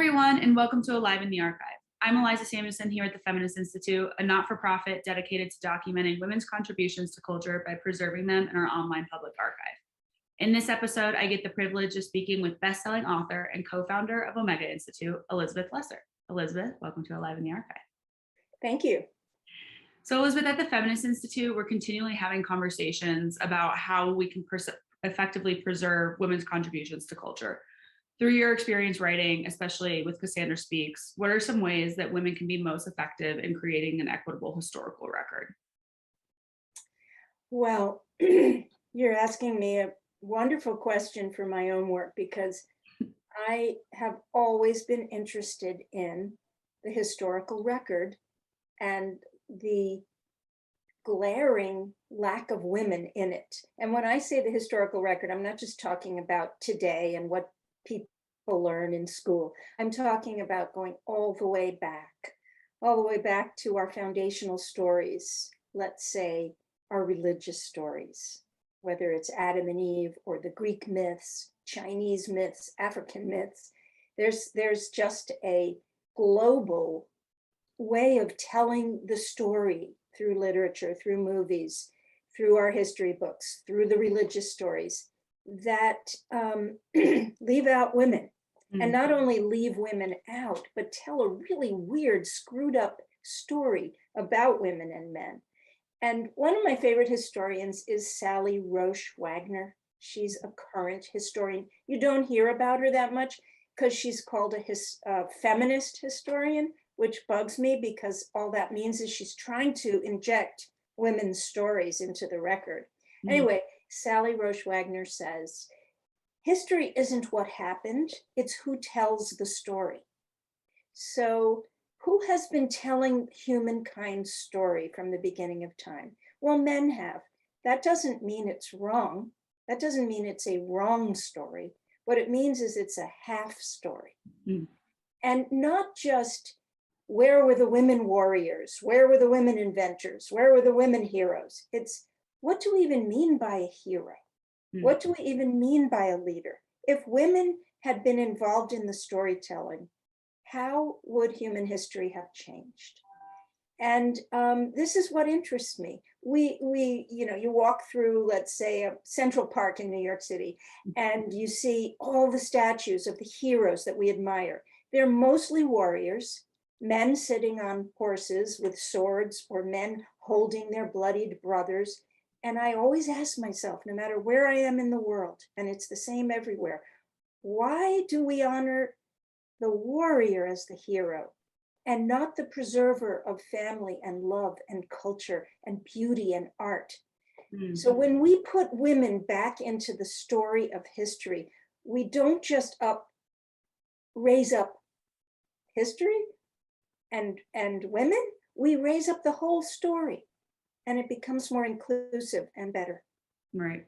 everyone, and welcome to Alive in the Archive. I'm Eliza Samuelson here at the Feminist Institute, a not-for-profit dedicated to documenting women's contributions to culture by preserving them in our online public archive. In this episode, I get the privilege of speaking with best-selling author and co-founder of Omega Institute, Elizabeth Lesser. Elizabeth, welcome to Alive in the Archive. Thank you. So Elizabeth, at the Feminist Institute, we're continually having conversations about how we can effectively preserve women's contributions to culture. Through your experience writing, especially with Cassandra Speaks, what are some ways that women can be most effective in creating an equitable historical record? Well, you're asking me a wonderful question for my own work, because I have always been interested in the historical record and the glaring lack of women in it. And when I say the historical record, I'm not just talking about today and what people learn in school. I'm talking about going all the way back to our foundational stories, let's say our religious stories, whether it's Adam and Eve or the Greek myths, Chinese myths, African myths. There's just a global way of telling the story through literature, through movies, through our history books, through the religious stories that leave out women. Mm-hmm. And not only leave women out, but tell a really weird, screwed up story about women and men. And one of my favorite historians is Sally Roche Wagner. She's a current historian. You don't hear about her that much because she's called a feminist historian, which bugs me because all that means is she's trying to inject women's stories into the record. Mm-hmm. Anyway, Sally Roche Wagner says, history isn't what happened, it's who tells the story. So who has been telling humankind's story from the beginning of time? Well, men have. That doesn't mean it's wrong. That doesn't mean it's a wrong story. What it means is it's a half story. Mm. And not just where were the women warriors? Where were the women inventors? Where were the women heroes? It's what do we even mean by a hero? Mm. What do we even mean by a leader? If women had been involved in the storytelling, how would human history have changed? And this is what interests me. You walk through, let's say, a Central Park in New York City, and you see all the statues of the heroes that we admire. They're mostly warriors, men sitting on horses with swords, or men holding their bloodied brothers. And I always ask myself, no matter where I am in the world, and it's the same everywhere, why do we honor the warrior as the hero and not the preserver of family and love and culture and beauty and art? Mm-hmm. So when we put women back into the story of history, we don't just raise up history and women, we raise up the whole story. And it becomes more inclusive and better. Right.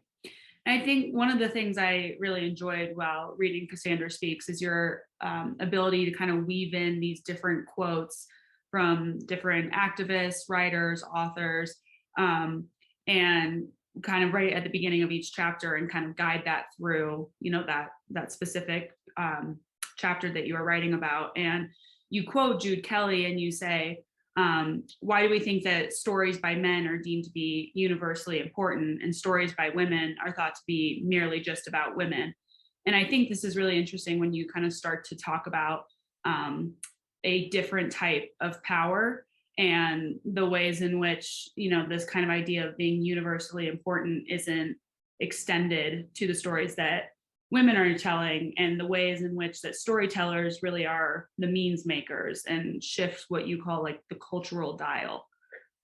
I think one of the things I really enjoyed while reading Cassandra Speaks is your ability to kind of weave in these different quotes from different activists, writers, authors, and kind of right at the beginning of each chapter and kind of guide that through, that specific chapter that you are writing about. And you quote Jude Kelly and you say, why do we think that stories by men are deemed to be universally important and stories by women are thought to be merely just about women? And I think this is really interesting when you kind of start to talk about a different type of power and the ways in which, this kind of idea of being universally important isn't extended to the stories that women are telling, and the ways in which that storytellers really are the means makers and shift what you call like the cultural dial.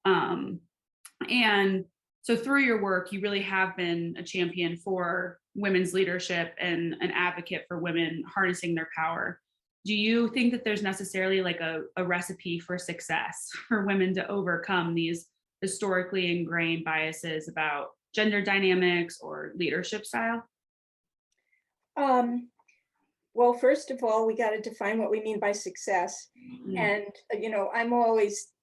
And so through your work, you really have been a champion for women's leadership and an advocate for women harnessing their power. Do you think that there's necessarily like a recipe for success for women to overcome these historically ingrained biases about gender dynamics or leadership style? Well, first of all, we got to define what we mean by success. Mm-hmm. And, I'm always,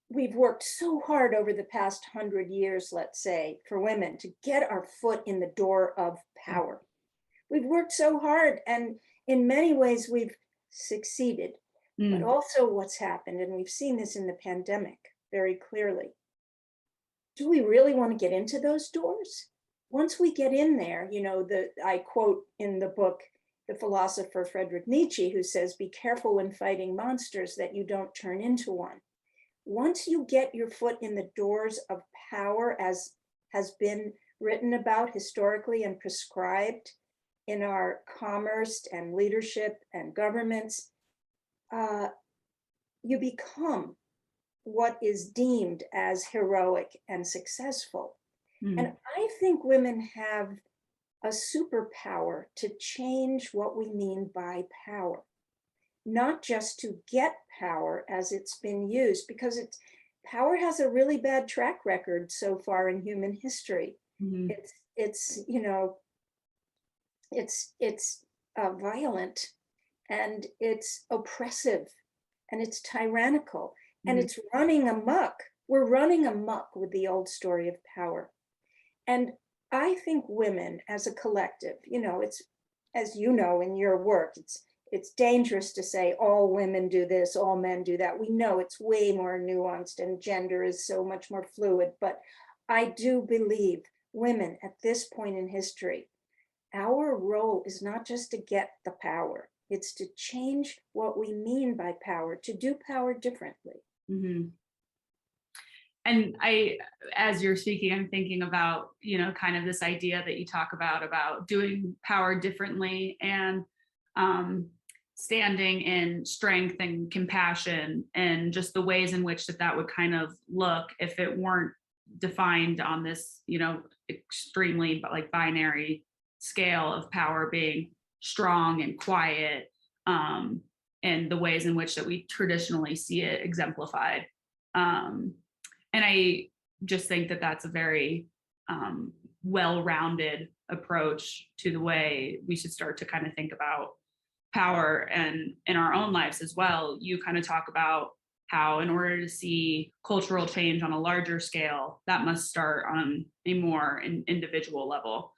we've worked so hard over the past 100 years, let's say, for women to get our foot in the door of power. We've worked so hard, and in many ways we've succeeded, but Mm, also what's happened, and we've seen this in the pandemic very clearly. Do we really want to get into those doors? Once we get in there, I quote in the book the philosopher Friedrich Nietzsche, who says, be careful when fighting monsters that you don't turn into one. Once you get your foot in the doors of power, as has been written about historically and prescribed in our commerce and leadership and governments, uh, you become what is deemed as heroic and successful. And mm, I think women have a superpower to change what we mean by power, not just to get power as it's been used, because power has a really bad track record so far in human history. mhm, It's violent, and it's oppressive, and it's tyrannical, and mhm, it's running amok. We're running amok with the old story of power. And I think women as a collective, it's, as you know, in your work, it's dangerous to say all women do this, all men do that. We know it's way more nuanced and gender is so much more fluid. But I do believe women at this point in history, our role is not just to get the power, it's to change what we mean by power, to do power differently. mhm. And as you're speaking, I'm thinking about, kind of this idea that you talk about doing power differently and um, standing in strength and compassion and just the ways in which that would kind of look if it weren't defined on this, extremely like binary scale of power being strong and quiet, and the ways in which that we traditionally see it exemplified. Um, and I just think that that's a very well-rounded approach to the way we should start to kind of think about power and in our own lives as well. You kind of talk about how in order to see cultural change on a larger scale, that must start on a more individual level.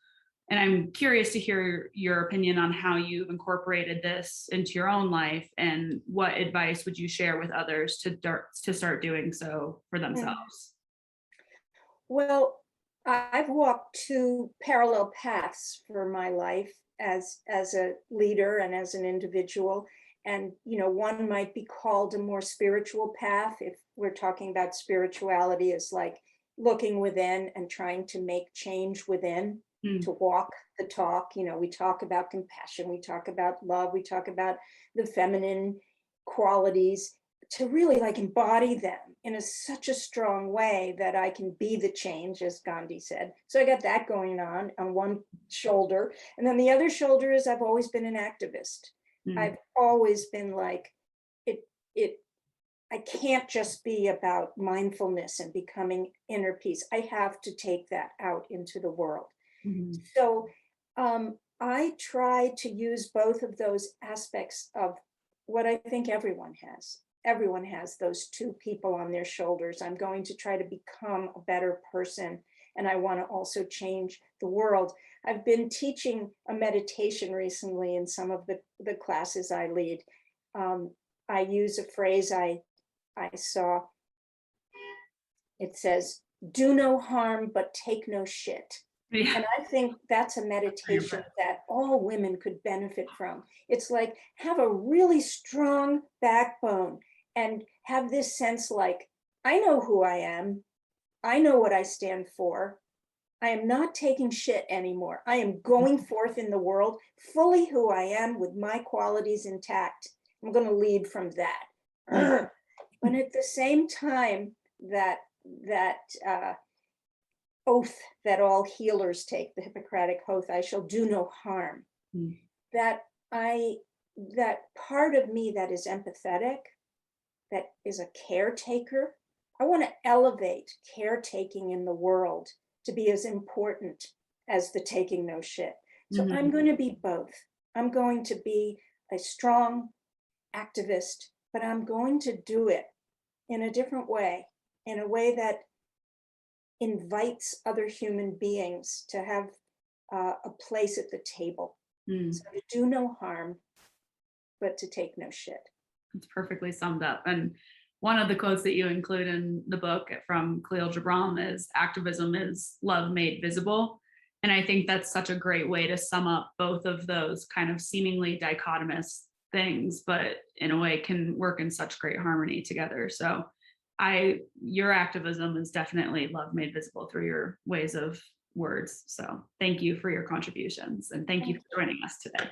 And I'm curious to hear your opinion on how you've incorporated this into your own life and what advice would you share with others to start doing so for Mm. themselves. Well, I've walked two parallel paths for my life as a leader and as an individual. And one might be called a more spiritual path if we're talking about spirituality as like looking within and trying to make change within, Mm, to walk the talk. We talk about compassion, we talk about love, we talk about the feminine qualities, to really like embody them in such a strong way that I can be the change, as Gandhi said. So I got that going on one shoulder. And then the other shoulder is I've always been an activist. mm, I've always been like, it, I can't just be about mindfulness and becoming inner peace. I have to take that out into the world. mhm, So I try to use both of those aspects of what I think everyone has. Everyone has those two people on their shoulders. I'm going to try to become a better person, and I want to also change the world. I've been teaching a meditation recently in some of the classes I lead. I use a phrase I saw. It says, do no harm, but take no shit. yeah. And I think that's a Very meditation impressive. that all women could benefit from. It's like have a really strong backbone and have this sense like, I know who I am. I know what I stand for. I am not taking shit anymore. I am going forth in the world fully who I am with my qualities intact. I'm going to lead from that. Mm, But at the same time, that that oath that all healers take, the Hippocratic oath, I shall do no harm. mm, That I that part of me that is empathetic, that is a caretaker. I want to elevate caretaking in the world to be as important as the taking no shit. So I'm mhm, going to be both. I'm going to be a strong activist, but I'm going to do it in a different way, in a way that invites other human beings to have a place at the table. mm, So to do no harm, but to take no shit. It's perfectly summed up. And one of the quotes that you include in the book from Khalil Gibran is activism is love made visible. And I think that's such a great way to sum up both of those kind of seemingly dichotomous things, but in a way can work in such great harmony together. So your activism is definitely love made visible through your ways of words. So thank you for your contributions and thank you for joining us today.